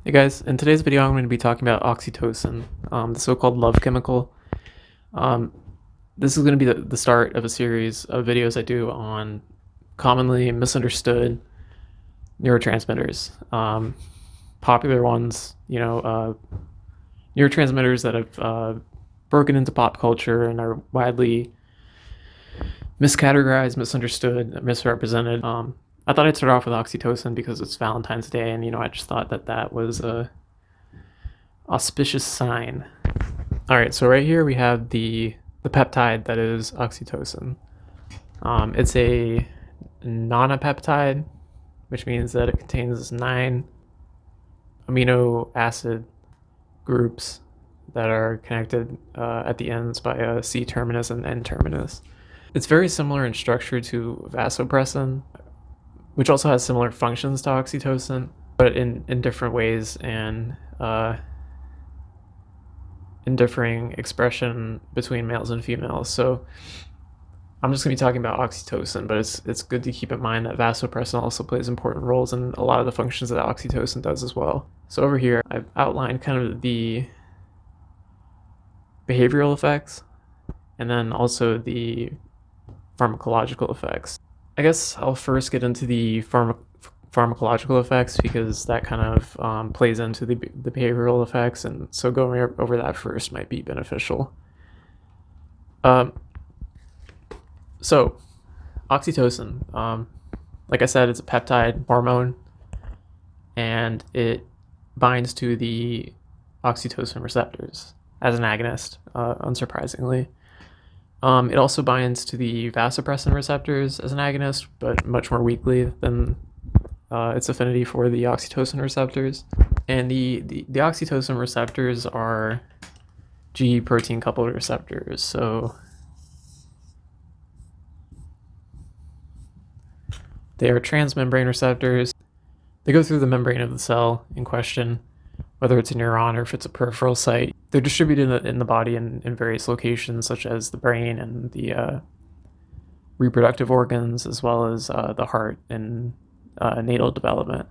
Hey guys, in today's video I'm going to be talking about oxytocin, the so-called love chemical. Um, this is going to be the start of a series of videos I do on commonly misunderstood neurotransmitters. Popular ones, neurotransmitters that have broken into pop culture and are widely miscategorized, misunderstood, misrepresented. I thought I'd start off with oxytocin because it's Valentine's Day, and I just thought that was a auspicious sign. All right, so right here we have the peptide that is oxytocin. It's a nonapeptide, which means that it contains 9 amino acid groups that are connected at the ends by a C terminus and N terminus. It's very similar in structure to vasopressin, which also has similar functions to oxytocin, but in different ways and in differing expression between males and females. So I'm just going to be talking about oxytocin, but it's good to keep in mind that vasopressin also plays important roles in a lot of the functions that oxytocin does as well. So over here, I've outlined kind of the behavioral effects and then also the pharmacological effects. I guess I'll first get into the pharmacological effects because that kind of plays into the behavioral effects, and so going over that first might be beneficial. So oxytocin, like I said, it's a peptide hormone, and it binds to the oxytocin receptors as an agonist, unsurprisingly. It also binds to the vasopressin receptors as an agonist, but much more weakly than its affinity for the oxytocin receptors. And the oxytocin receptors are G protein coupled receptors. So they are transmembrane receptors. They go through the membrane of the cell in question, whether it's a neuron or if it's a peripheral site. They're distributed in the body in various locations, such as the brain and the reproductive organs, as well as the heart and natal development.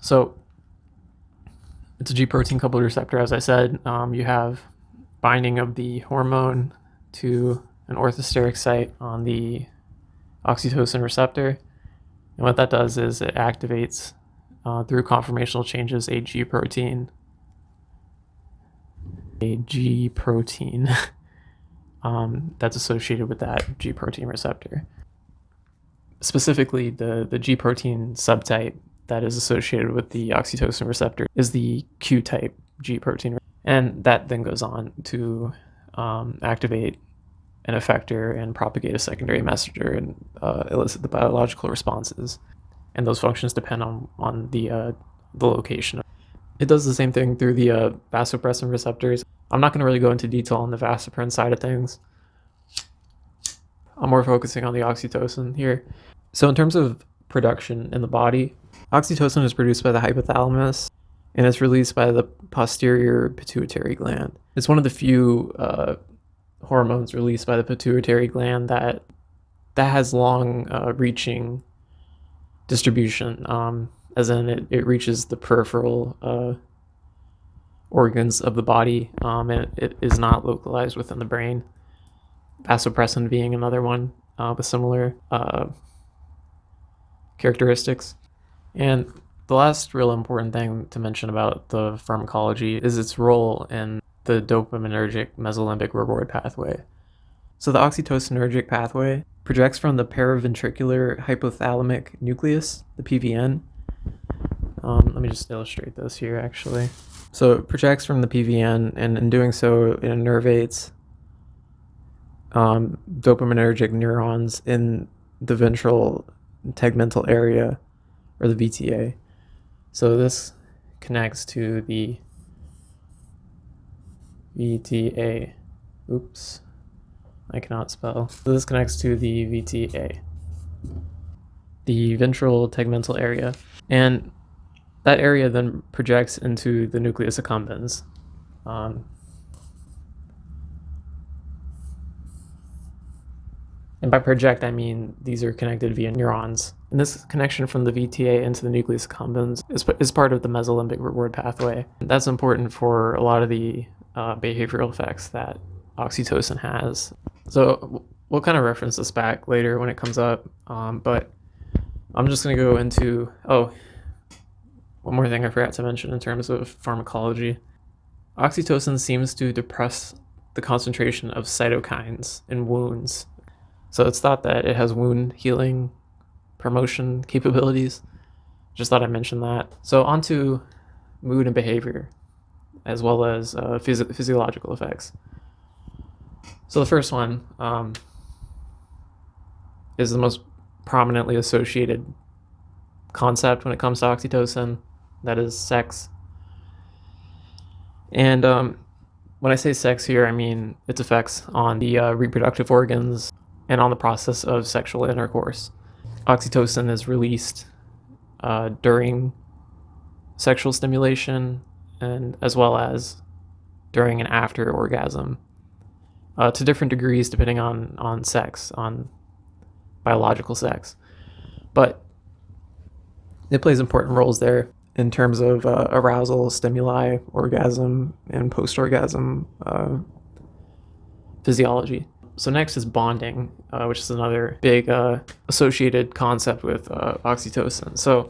So it's a G protein coupled receptor, as I said. You have binding of the hormone to an orthosteric site on the oxytocin receptor. And what that does is it activates through conformational changes a G protein that's associated with that G protein receptor. Specifically, the G protein subtype that is associated with the oxytocin receptor is the Q type G protein, and that then goes on to activate an effector and propagate a secondary messenger and elicit the biological responses. And those functions depend on the location. It does the same thing through the vasopressin receptors. I'm not going to really go into detail on the vasopressin side of things. I'm more focusing on the oxytocin here. So in terms of production in the body, oxytocin is produced by the hypothalamus and it's released by the posterior pituitary gland. It's one of the few hormones released by the pituitary gland that has long reaching distribution, as in it reaches the peripheral organs of the body, and it is not localized within the brain. Vasopressin being another one with similar characteristics. And the last real important thing to mention about the pharmacology is its role in the dopaminergic mesolimbic reward pathway. So the oxytocinergic pathway projects from the paraventricular hypothalamic nucleus, the PVN. Let me just illustrate this here, actually. So it projects from the PVN, and in doing so, it innervates dopaminergic neurons in the ventral tegmental area, or the VTA. So this connects to the VTA. Oops, I cannot spell. So this connects to the VTA, the ventral tegmental area, and that area then projects into the nucleus accumbens. And by project, I mean these are connected via neurons. And this connection from the VTA into the nucleus accumbens is part of the mesolimbic reward pathway. That's important for a lot of the behavioral effects that oxytocin has. So we'll kind of reference this back later when it comes up, but I'm just going to go into, one more thing I forgot to mention in terms of pharmacology. Oxytocin seems to depress the concentration of cytokines in wounds. So it's thought that it has wound healing promotion capabilities. Just thought I'd mention that. So onto mood and behavior, as well as physiological effects. So the first one is the most prominently associated concept when it comes to oxytocin, that is sex. And when I say sex here, I mean its effects on the reproductive organs and on the process of sexual intercourse. Oxytocin is released during sexual stimulation and as well as during and after orgasm, to different degrees depending on sex, on biological sex. But it plays important roles there in terms of arousal, stimuli, orgasm, and post-orgasm physiology. So next is bonding, which is another big associated concept with oxytocin. So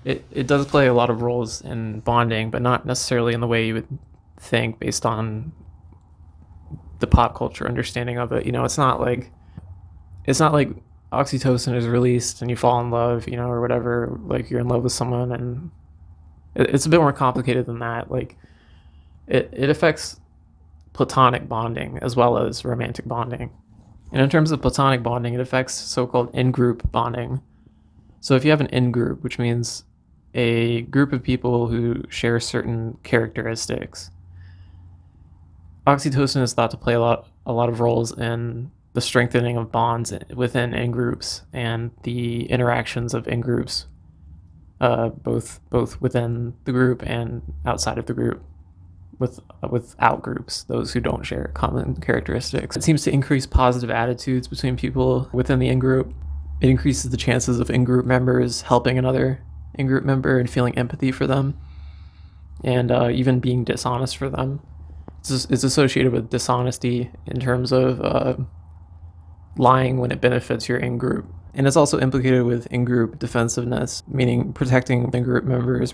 it does play a lot of roles in bonding, but not necessarily in the way you would think based on the pop culture understanding of it. It's not like oxytocin is released and you fall in love, or whatever, like you're in love with someone, and it's a bit more complicated than that. Like it affects platonic bonding as well as romantic bonding. And in terms of platonic bonding, it affects so-called in-group bonding. So if you have an in-group, which means a group of people who share certain characteristics, oxytocin is thought to play a lot of roles in the strengthening of bonds within in-groups and the interactions of in-groups, both within the group and outside of the group, with out-groups, those who don't share common characteristics. It seems to increase positive attitudes between people within the in-group. It increases the chances of in-group members helping another in-group member and feeling empathy for them, and even being dishonest for them. It's associated with dishonesty in terms of lying when it benefits your in-group. And it's also implicated with in-group defensiveness, meaning protecting in-group members,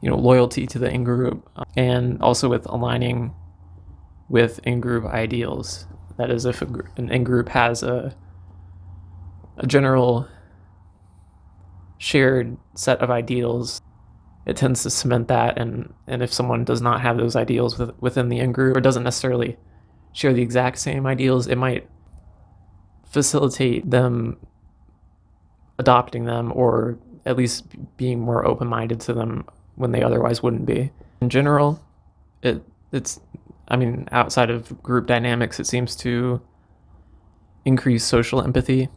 loyalty to the in-group, and also with aligning with in-group ideals. That is, if an in-group has a general shared set of ideals, it tends to cement that, and if someone does not have those ideals within the in-group, or doesn't necessarily share the exact same ideals, it might facilitate them adopting them, or at least being more open-minded to them when they otherwise wouldn't be. In general, outside of group dynamics, it seems to increase social empathy.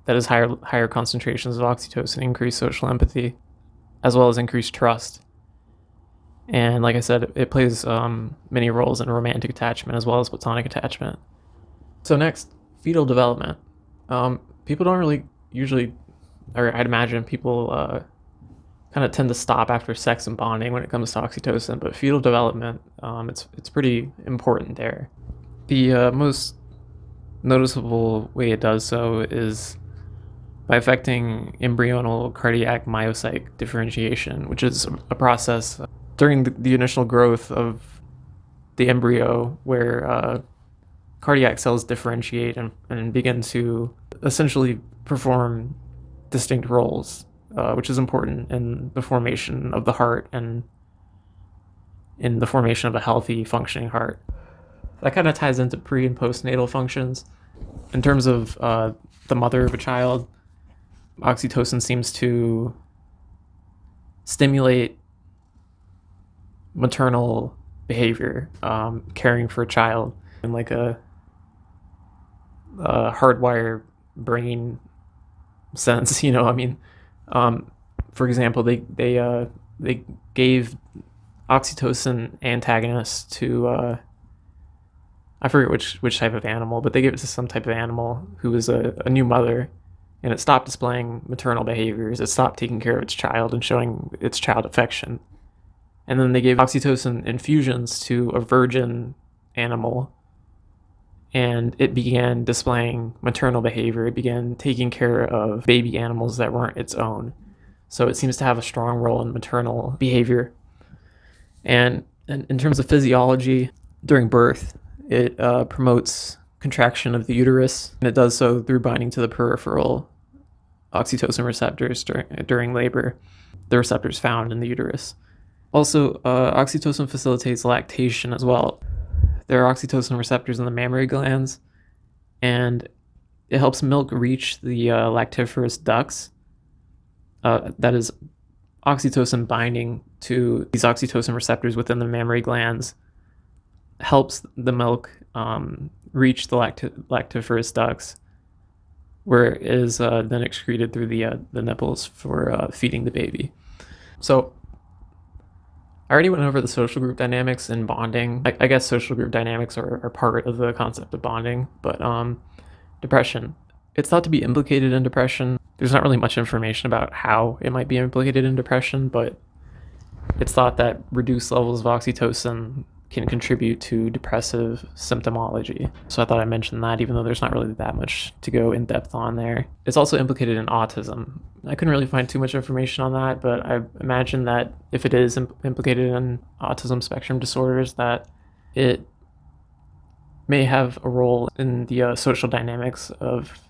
That is, higher concentrations of oxytocin increase social empathy, as well as increased trust. And like I said, it plays many roles in romantic attachment as well as platonic attachment. So next, fetal development. People don't really usually, or I'd imagine people kind of tend to stop after sex and bonding when it comes to oxytocin, but fetal development, it's pretty important there. The most noticeable way it does so is by affecting embryonal cardiac myocyte differentiation, which is a process during the initial growth of the embryo where cardiac cells differentiate and begin to essentially perform distinct roles, which is important in the formation of the heart and in the formation of a healthy, functioning heart. That kind of ties into pre- and postnatal functions. In terms of the mother of a child, oxytocin seems to stimulate maternal behavior, caring for a child in like a hardwire brain sense. For example, they gave oxytocin antagonists to I forget which type of animal, but they gave it to some type of animal who was a new mother, and it stopped displaying maternal behaviors. It stopped taking care of its child and showing its child affection. And then they gave oxytocin infusions to a virgin animal, and it began displaying maternal behavior. It began taking care of baby animals that weren't its own. So it seems to have a strong role in maternal behavior. And in terms of physiology, during birth, it promotes contraction of the uterus, and it does so through binding to the peripheral oxytocin receptors during labor, the receptors found in the uterus. Also, oxytocin facilitates lactation as well. There are oxytocin receptors in the mammary glands, and it helps milk reach the lactiferous ducts. That is, oxytocin binding to these oxytocin receptors within the mammary glands helps the milk reach the lactiferous ducts, where it is then excreted through the nipples for feeding the baby. So I already went over the social group dynamics and bonding. I guess social group dynamics are part of the concept of bonding, but depression. It's thought to be implicated in depression. There's not really much information about how it might be implicated in depression, but it's thought that reduced levels of oxytocin can contribute to depressive symptomology. So I thought I'd mention that, even though there's not really that much to go in depth on there. It's also implicated in autism. I couldn't really find too much information on that, but I imagine that if it is implicated in autism spectrum disorders, that it may have a role in the social dynamics of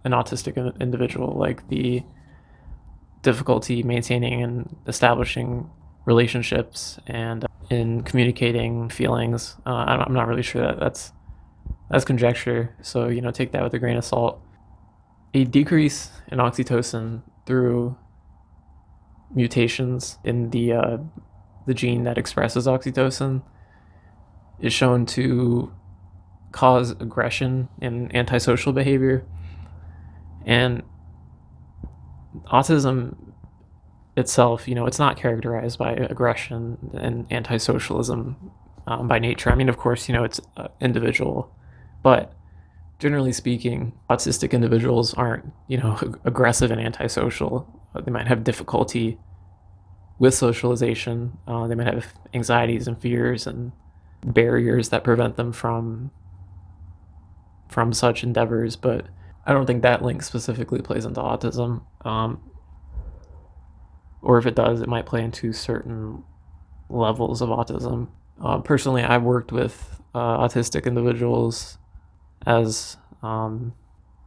an autistic individual, like the difficulty maintaining and establishing relationships and in communicating feelings. I'm not really sure that's conjecture, so take that with a grain of salt. A decrease in oxytocin through mutations in the gene that expresses oxytocin is shown to cause aggression and antisocial behavior. And autism itself, it's not characterized by aggression and antisocialism by nature. I mean, of course, it's individual, but generally speaking, autistic individuals aren't, aggressive and antisocial. They might have difficulty with socialization. They might have anxieties and fears and barriers that prevent them from such endeavors, but I don't think that link specifically plays into autism. Or if it does, it might play into certain levels of autism. Personally, I've worked with autistic individuals as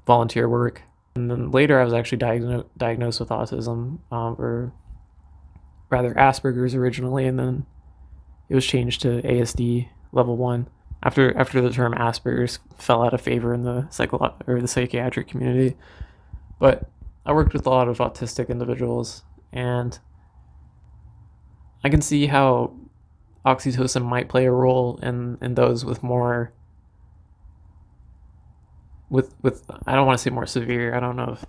volunteer work. And then later I was actually diagnosed with autism, or rather Asperger's originally, and then it was changed to ASD level 1 after the term Asperger's fell out of favor in the psychiatric community. But I worked with a lot of autistic individuals, and I can see how oxytocin might play a role in those with more with I don't want to say more severe, I don't know if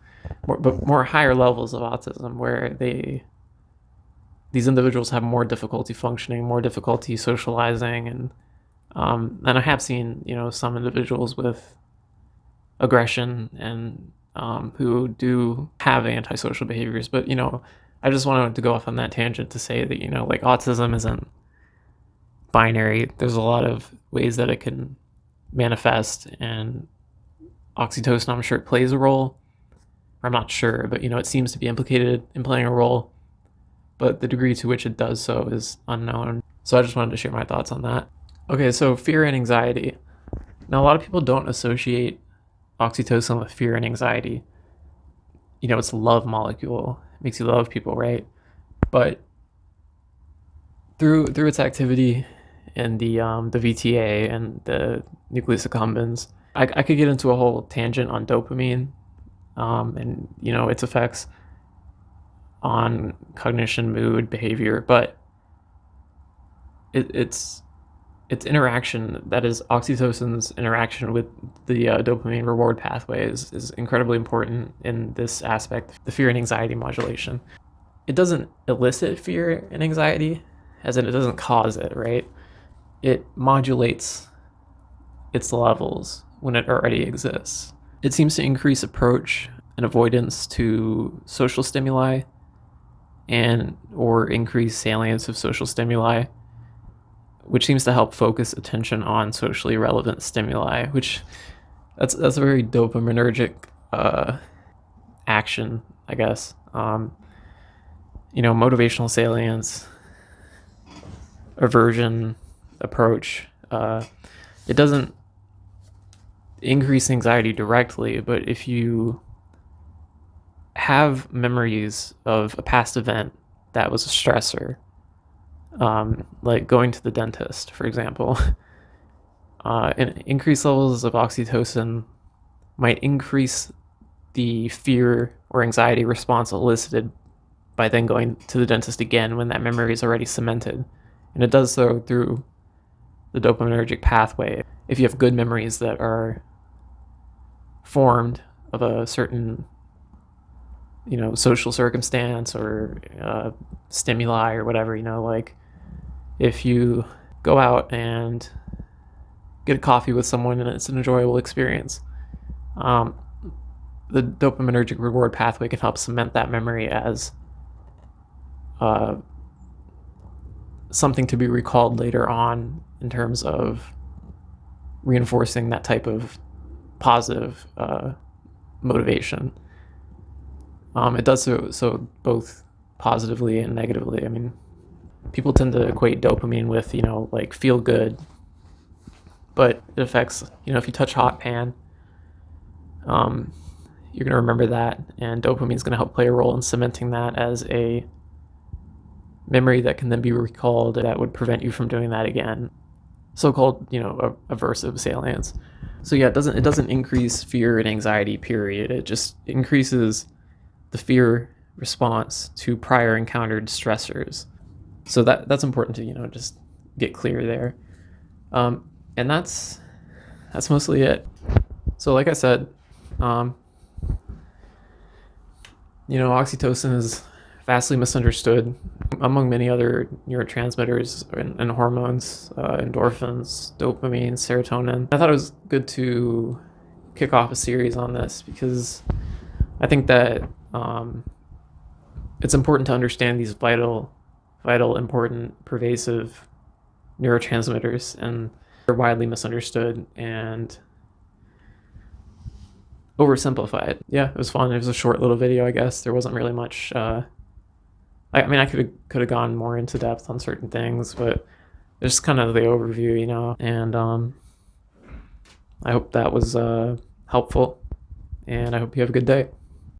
but more higher levels of autism, where these individuals have more difficulty functioning, more difficulty socializing, and I have seen some individuals with aggression and who do have antisocial behaviors. But I just wanted to go off on that tangent to say that like autism isn't binary. There's a lot of ways that it can manifest, and oxytocin, I'm sure it plays a role. I'm not sure, but it seems to be implicated in playing a role, but the degree to which it does so is unknown. So I just wanted to share my thoughts on that. Okay, so fear and anxiety. Now, a lot of people don't associate oxytocin with fear and anxiety. It's a love molecule. It makes you love people, right? But through its activity in the VTA and the nucleus accumbens, I could get into a whole tangent on dopamine, and its effects on cognition, mood, behavior, but its interaction, that is oxytocin's interaction with the dopamine reward pathway, is incredibly important in this aspect, the fear and anxiety modulation. It doesn't elicit fear and anxiety, as in it doesn't cause it, right? It modulates its levels when it already exists. It seems to increase approach and avoidance to social stimuli and or increase salience of social stimuli, which seems to help focus attention on socially relevant stimuli, which that's a very dopaminergic action, I guess. Motivational salience, aversion, approach. It doesn't increase anxiety directly, but if you have memories of a past event that was a stressor, like going to the dentist, for example, increased levels of oxytocin might increase the fear or anxiety response elicited by then going to the dentist again when that memory is already cemented. And it does so through the dopaminergic pathway. If you have good memories that are formed of a certain social circumstance or stimuli or whatever, like if you go out and get a coffee with someone and it's an enjoyable experience, the dopaminergic reward pathway can help cement that memory as something to be recalled later on in terms of reinforcing that type of positive motivation. It does so both positively and negatively. I mean, people tend to equate dopamine with, like feel good, but it affects, if you touch a hot pan, you're going to remember that, and dopamine is going to help play a role in cementing that as a memory that can then be recalled that would prevent you from doing that again. So-called, aversive salience. So yeah, it doesn't increase fear and anxiety, period. It just increases the fear response to prior encountered stressors. So that's important to, just get clear there. And that's mostly it. So like I said, oxytocin is vastly misunderstood among many other neurotransmitters and hormones, endorphins, dopamine, serotonin. I thought it was good to kick off a series on this because I think that it's important to understand these vital, important, pervasive neurotransmitters, and they're widely misunderstood and oversimplified. Yeah, it was fun. It was a short little video, I guess. There wasn't really much. I could have gone more into depth on certain things, but it's just kind of the overview, And I hope that was helpful, and I hope you have a good day.